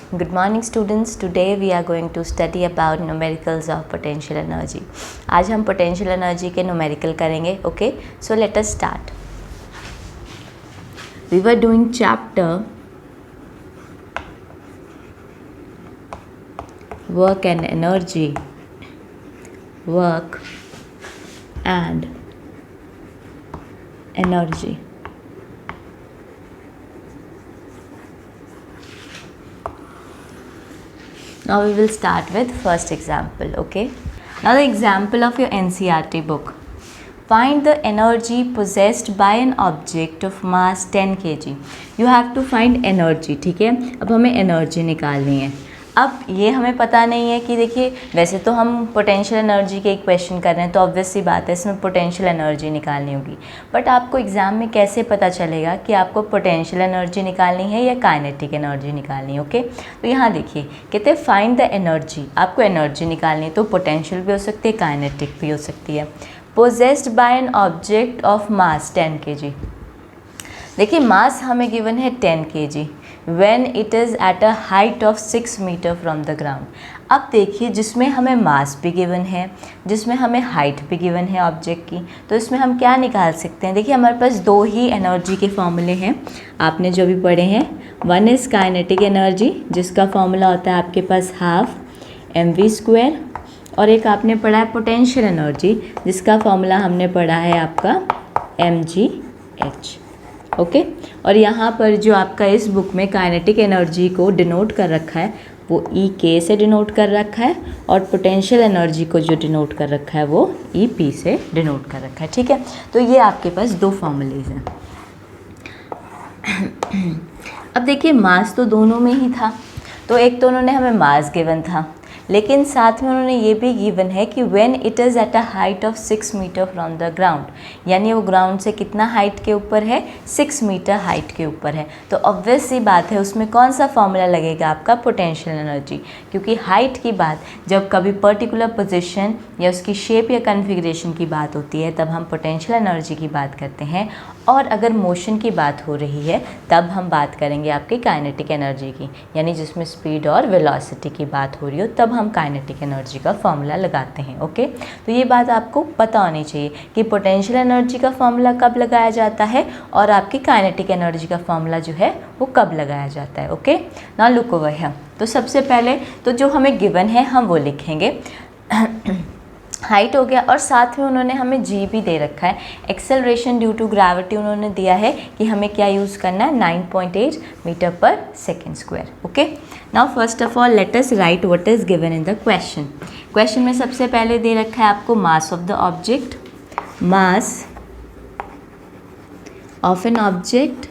Good morning students. Today we are going to study about numericals of potential energy. आज हम potential energy के numerical करेंगे. Okay, so let us start. We were doing chapter work and energy. Work and energy. Now we will start with first example. Okay, now the example of your NCERT book. Find the energy possessed by an object of mass 10 kg. You have to find energy. ठीक है, अब हमें energy निकालनी है. अब ये हमें पता नहीं है कि देखिए, वैसे तो हम पोटेंशियल एनर्जी के एक क्वेश्चन कर रहे हैं तो ऑब्वियस सी बात है इसमें पोटेंशियल एनर्जी निकालनी होगी. बट आपको एग्ज़ाम में कैसे पता चलेगा कि आपको पोटेंशियल एनर्जी निकालनी है या काइनेटिक एनर्जी निकालनी है. ओके, तो यहाँ देखिए कहते हैं फाइंड द एनर्जी. आपको एनर्जी निकालनी है तो पोटेंशियल भी हो सकती है, काइनेटिक भी हो सकती है. Possessed by an object of mass 10 kg. देखिए मास हमें गिवन है 10 kg when it is at a height of 6 meter from the ground. अब देखिए जिसमें हमें मास भी गिवन है, जिसमें हमें हाइट भी गिवन है ऑब्जेक्ट की, तो इसमें हम क्या निकाल सकते हैं. देखिए हमारे पास दो ही एनर्जी के फॉर्मूले हैं आपने जो भी पढ़े हैं. वन इज़ काइनेटिक एनर्जी जिसका फॉर्मूला होता है आपके पास हाफ mv², और एक आपने पढ़ा है पोटेंशियल एनर्जी जिसका फॉर्मूला हमने पढ़ा है आपका mgh. ओके, और यहाँ पर जो आपका इस बुक में काइनेटिक एनर्जी को डिनोट कर रखा है वो EK से डिनोट कर रखा है, और पोटेंशियल एनर्जी को जो डिनोट कर रखा है वो EP से डिनोट कर रखा है. ठीक है, तो ये आपके पास दो फॉर्मूलेज हैं. अब देखिए मास तो दोनों में ही था, तो एक तो उन्होंने हमें मास गिवन था, लेकिन साथ में उन्होंने ये भी गिवन है कि when it is at a height of 6 metre from the ground, यानी वो ग्राउंड से कितना हाइट के ऊपर है, 6 मीटर हाइट के ऊपर है. तो ऑब्वियस सी बात है उसमें कौन सा फॉर्मूला लगेगा आपका पोटेंशियल एनर्जी, क्योंकि हाइट की बात जब कभी पर्टिकुलर पोजीशन या उसकी शेप या कन्फिग्रेशन की बात होती है तब हम पोटेंशियल एनर्जी की बात करते हैं, और अगर मोशन की बात हो रही है तब हम बात करेंगे आपकी काइनेटिक एनर्जी की, यानी जिसमें स्पीड और वेलोसिटी की बात हो रही हो तब हम काइनेटिक एनर्जी का फॉर्मूला लगाते हैं. ओके, तो ये बात आपको पता होनी चाहिए कि पोटेंशियल एनर्जी का फॉर्मूला कब लगाया जाता है और आपकी काइनेटिक एनर्जी का फॉर्मूला जो है वो कब लगाया जाता है. Okay, now look over here. तो सबसे पहले तो जो हमें गिवन है हम वो लिखेंगे. हाइट हो गया, और साथ में उन्होंने हमें जी भी दे रखा है. एक्सेलरेशन ड्यू टू ग्रेविटी उन्होंने दिया है कि हमें क्या यूज़ करना है, 9.8 metre per second square. Okay, now first of all let us write what is given in the question. Question में सबसे पहले दे रखा है आपको mass of the object. Mass of an object,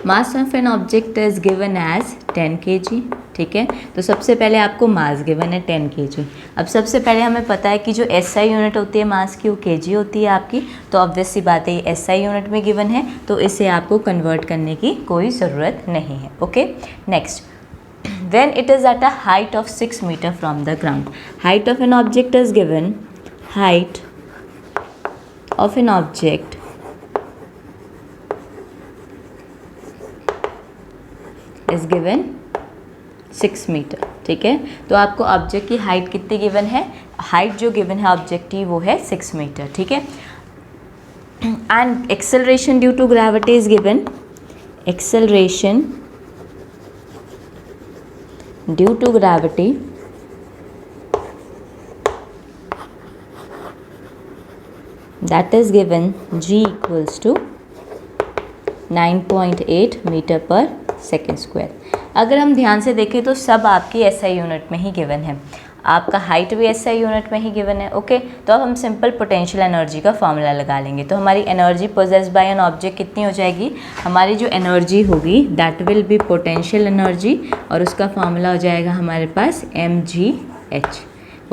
mass of an object is given as 10 kg. ठीक है, तो सबसे पहले आपको मास गिवन है 10 kg. अब सबसे पहले हमें पता है कि जो SI यूनिट होती है मास की वो kg होती है आपकी, तो ऑब्वियस सी बात है ये SI यूनिट में गिवन है तो इसे आपको कन्वर्ट करने की कोई ज़रूरत नहीं है. Okay, next, when it is at a height of 6 metre from the ground. Height of an object is given, height of an object is given 6 metre. ठीक है, तो आपको ऑब्जेक्ट की हाइट कितनी गिवन है, हाइट जो गिवन है object की वो है 6 मीटर. ठीक है, and acceleration due to gravity is given, acceleration due to gravity that is given g equals to 9.8 metre per second square. अगर हम ध्यान से देखें तो सब आपकी SI यूनिट में ही गिवन है, आपका हाइट भी SI यूनिट में ही गिवन है. ओके, तो अब हम सिंपल पोटेंशियल एनर्जी का फॉर्मूला लगा लेंगे. तो हमारी energy possessed by an object कितनी हो जाएगी, हमारी जो एनर्जी होगी that will be potential energy, और उसका फॉर्मूला हो जाएगा हमारे पास mgh.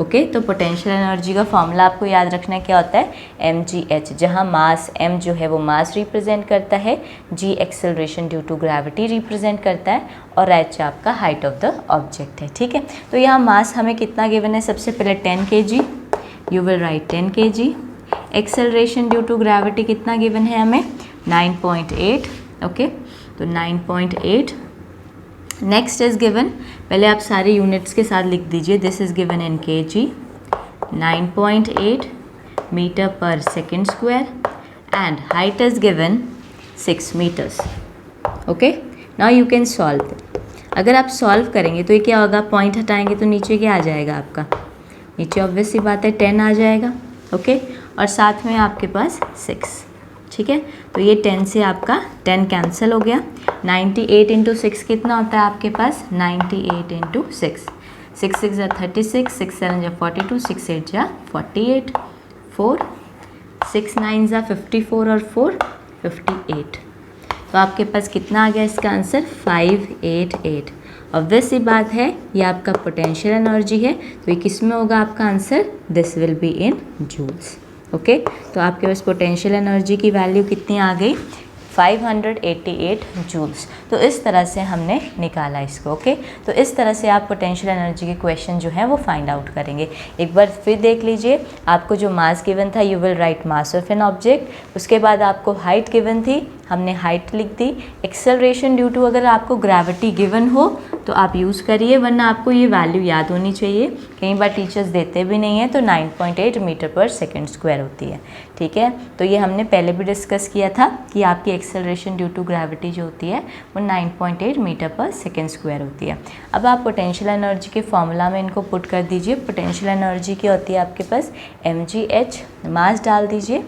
ओके, तो पोटेंशियल एनर्जी का फॉर्मूला आपको याद रखना क्या होता है, mgh, जहाँ मास m जो है वो मास रिप्रेजेंट करता है, g acceleration due to gravity represent करता है, और h आपका हाइट ऑफ द ऑब्जेक्ट है. ठीक है, तो यहाँ मास हमें कितना गिवन है, सबसे पहले 10 kg, you will write 10 kg. Acceleration due to gravity कितना गिवन है हमें, 9.8. ओके, तो 9.8. नेक्स्ट इज गिवन, पहले आप सारे यूनिट्स के साथ लिख दीजिए. This is given in kg. 9.8 metre per second square and height is given 6 meters. Okay, now you can solve. अगर आप सॉल्व करेंगे तो ये क्या होगा, पॉइंट हटाएंगे तो नीचे क्या आ जाएगा आपका, नीचे ऑब्वियस सी बात है 10 आ जाएगा. ओके, और साथ में आपके पास 6. ठीक है, तो ये 10 से आपका 10 कैंसिल हो गया. 98 इंटू 6 कितना होता है आपके पास, 98 इंटू 6. 6 6 जा 36, 6 7 जा 42, 6 8 जा 48, 4 6 9 जा 54 और 4 58. तो आपके पास कितना आ गया इसका आंसर, 588. ऑब्वियस सी बात है ये आपका पोटेंशियल एनर्जी है, तो ये किस में होगा आपका answer, this will be in joules. Okay, तो आपके पास पोटेंशियल एनर्जी की वैल्यू कितनी आ गई, 588 जूल्स. तो इस तरह से हमने निकाला इसको. ओके, तो इस तरह से आप पोटेंशियल एनर्जी के क्वेश्चन जो हैं वो फाइंड आउट करेंगे. एक बार फिर देख लीजिए, आपको जो मास गिवन था, you will right mass of an object. उसके बाद आपको हाइट गिवन थी, हमने हाइट लिख दी. एक्सेलरेशन ड्यू टू, अगर आपको ग्रेविटी गिवन हो तो आप यूज़ करिए, वरना आपको ये वैल्यू याद होनी चाहिए. कई बार टीचर्स देते भी नहीं हैं, तो 9.8 मीटर पर सेकेंड स्क्वायर होती है. ठीक है, तो ये हमने पहले भी डिस्कस किया था कि आपकी एक्सेलरेशन ड्यू टू ग्रेविटी जो होती है वो 9.8 मीटर पर सेकेंड स्क्वायर होती है. अब आप पोटेंशियल एनर्जी के फॉर्मूला में इनको पुट कर दीजिए. पोटेंशियल एनर्जी की होती है आपके पास mgh, मास डाल दीजिए,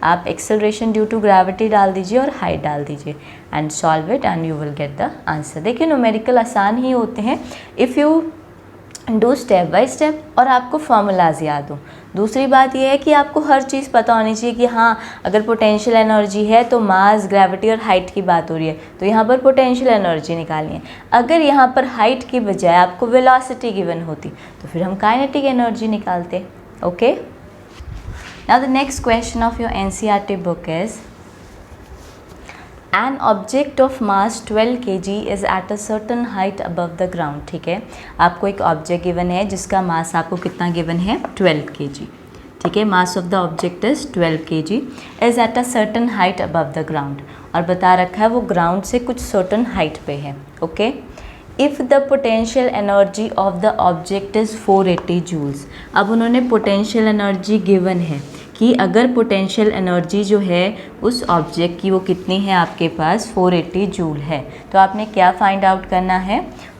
आप एक्सेलरेशन ड्यू टू ग्रेविटी डाल दीजिए और हाइट डाल दीजिए and solve it and you will get the answer. देखिए न्यूमेरिकल आसान ही होते हैं if you do step by step और आपको फार्मूलाज याद हो. दूसरी बात यह है कि आपको हर चीज़ पता होनी चाहिए कि हाँ, अगर पोटेंशियल एनर्जी है तो मास, ग्रेविटी और हाइट की बात हो रही है, तो यहाँ पर पोटेंशियल एनर्जी निकालनी है. अगर यहाँ पर हाइट की बजाय आपको वेलोसिटी गिवन होती तो फिर हम काइनेटिक एनर्जी निकालते. Okay, now the next question of your NCERT book is, an object of mass 12 kg is at a certain height above the ground. ठीक है, आपको एक ऑब्जेक्ट गिवन है जिसका मास आपको कितना गिवन है, 12 kg. ठीक है, मास of the object is 12 kg, is at a certain height above the ground, और बता रखा है वो ग्राउंड से कुछ सर्टन हाइट पे है. Okay, if the potential energy of the object is 480 joules. अब उन्होंने पोटेंशियल एनर्जी गिवन है कि अगर पोटेंशियल एनर्जी जो है उस ऑब्जेक्ट की वो कितनी है आपके पास, 480 जूल है. तो आपने क्या फाइंड आउट करना है,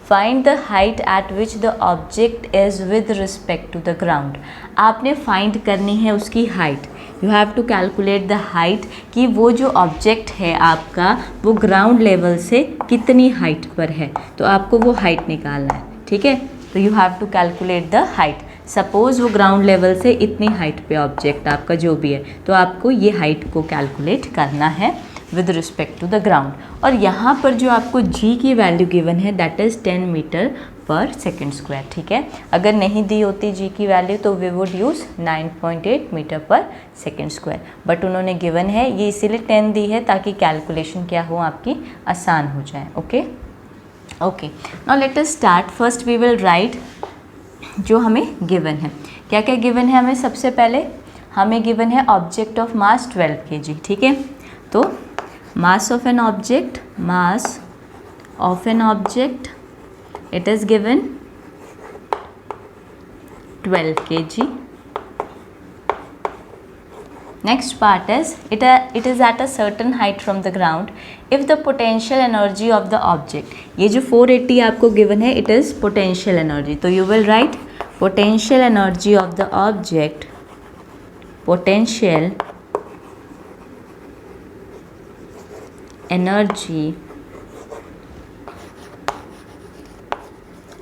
find the height at which the object is with respect to the ground. आपने फाइंड करनी है उसकी height. You have to calculate the height कि वो जो ऑब्जेक्ट है आपका वो ग्राउंड लेवल से कितनी हाइट पर है, तो आपको वो हाइट निकालना है. ठीक है, तो you have to calculate the height. Suppose वो ग्राउंड लेवल से इतनी हाइट पे ऑब्जेक्ट आपका जो भी है, तो आपको ये हाइट को कैलकुलेट करना है with respect to the ground. और यहाँ पर जो आपको g की वैल्यू गिवन है that is 10 metre per second square. ठीक है, अगर नहीं दी होती g की वैल्यू तो we would use 9.8 metre per second square, but उन्होंने गिवन है ये इसीलिए 10 दी है ताकि कैलकुलेशन क्या हो आपकी आसान हो जाए. Okay okay, now let us start. First we will write जो हमें गिवन है. क्या क्या गिवन है हमें, सबसे पहले हमें गिवन है ऑब्जेक्ट ऑफ मास 12 kg. ठीक है, तो मास of an object, mass of an object it is given 12 kg. Next part is it is at a certain height from the ground if the potential energy of the object, ये जो 480 आपको given है it is potential energy, तो you will write potential energy of the object, potential energy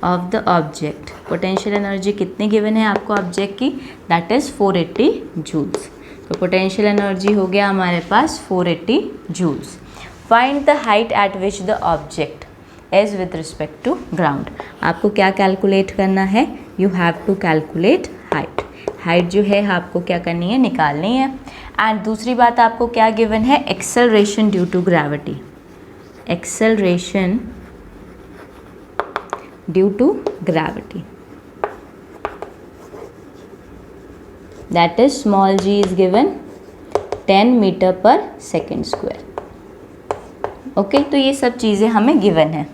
of the object. Potential energy कितनी given है आपको object की, that is 480 joules. तो पोटेंशियल एनर्जी हो गया हमारे पास 480 joules. Find the height at which the object is with respect to ground. आपको क्या कैलकुलेट करना है, you have to calculate height. Height जो है आपको क्या करनी है, निकालनी है. एंड दूसरी बात आपको क्या गिवन है, acceleration due to gravity. Acceleration due to gravity, that is small g is given 10 meter per second square. Okay, तो ये सब चीज़ें हमें गिवन है।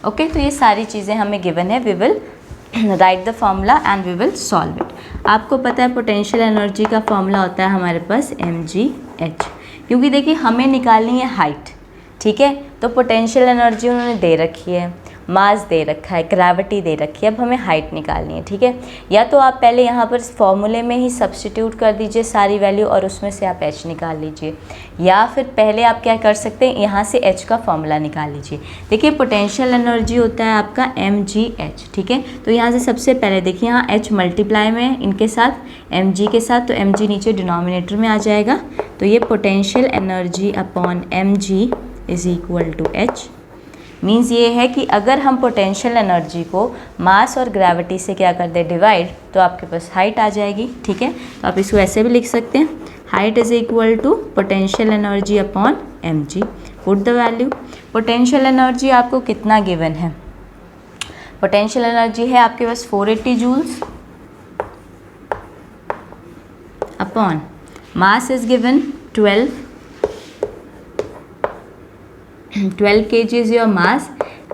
ओके, तो ये सारी चीज़ें हमें गिवन है। We will write the formula and we will solve it. आपको पता है पोटेंशियल एनर्जी का फॉर्मूला होता है हमारे पास mgh, क्योंकि देखिए हमें निकालनी है हाइट, ठीक है। तो पोटेंशियल एनर्जी उन्होंने दे रखी है, मास दे रखा है, ग्रेविटी दे रखी है, अब हमें हाइट निकालनी है, ठीक है। या तो आप पहले यहाँ पर फॉर्मूले में ही सब्स्टिट्यूट कर दीजिए सारी वैल्यू और उसमें से आप h निकाल लीजिए, या फिर पहले आप क्या कर सकते हैं, यहाँ से h का फॉर्मूला निकाल लीजिए। देखिए पोटेंशियल एनर्जी होता है आपका mgh, ठीक है। तो यहाँ से सबसे पहले देखिए यहाँ h मल्टीप्लाई में है इनके साथ, mg के साथ, तो mg नीचे डिनोमिनेटर में आ जाएगा। तो ये potential energy upon mg is equal to h। Means ये है कि अगर हम पोटेंशियल एनर्जी को मास और ग्रेविटी से क्या कर दें, डिवाइड, तो आपके पास हाइट आ जाएगी, ठीक है। तो आप इसको ऐसे भी लिख सकते हैं, height is equal to potential energy upon mg। Put the value. Potential energy आपको कितना गिवन है, पोटेंशियल एनर्जी है आपके पास 480 joules upon mass is given 12 kg is your mass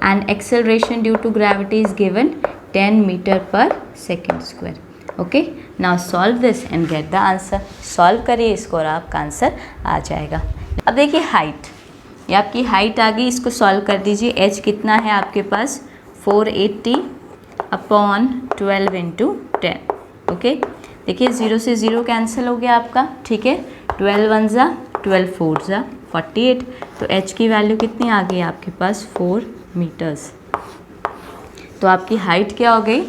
and acceleration due to gravity is given 10 meter per second square. Okay, now solve this and get the answer. Solve करिए इसको और आपका answer आ जाएगा। अब देखिए हाइट, ये आपकी height आ गई, इसको सॉल्व कर दीजिए। h कितना है आपके पास 480 अपॉन 12 इंटू 10। ओके, देखिए 0 से 0 कैंसिल हो गया आपका, ठीक है। 12 1 ज़ा 12 4 ज़ा 48। तो h की वैल्यू कितनी आ गई आपके पास 4 मीटर्स। तो आपकी हाइट क्या हो गई,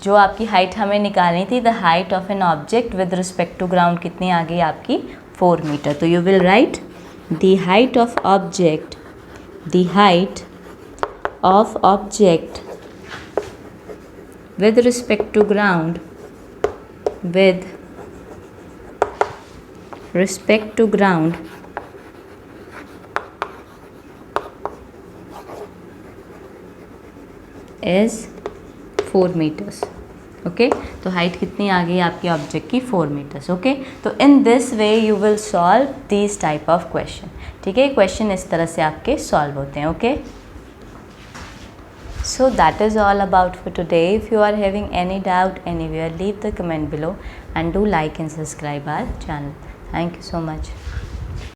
जो आपकी हाइट हमें निकालनी थी, the height of an object with respect to ground कितनी आ गई आपकी 4 मीटर। तो you will write the height of object, the height of object with respect to ground, with respect to ground is 4 metres. Okay, तो height कितनी आ गई आपकी ऑब्जेक्ट की 4 मीटर्स। ओके, तो in this way you will solve this type of question, ठीक है। Question इस तरह से आपके सॉल्व होते हैं। Okay, so that is all about for today. If you are having any doubt anywhere, leave the comment below and do like and subscribe our channel. Thank you so much.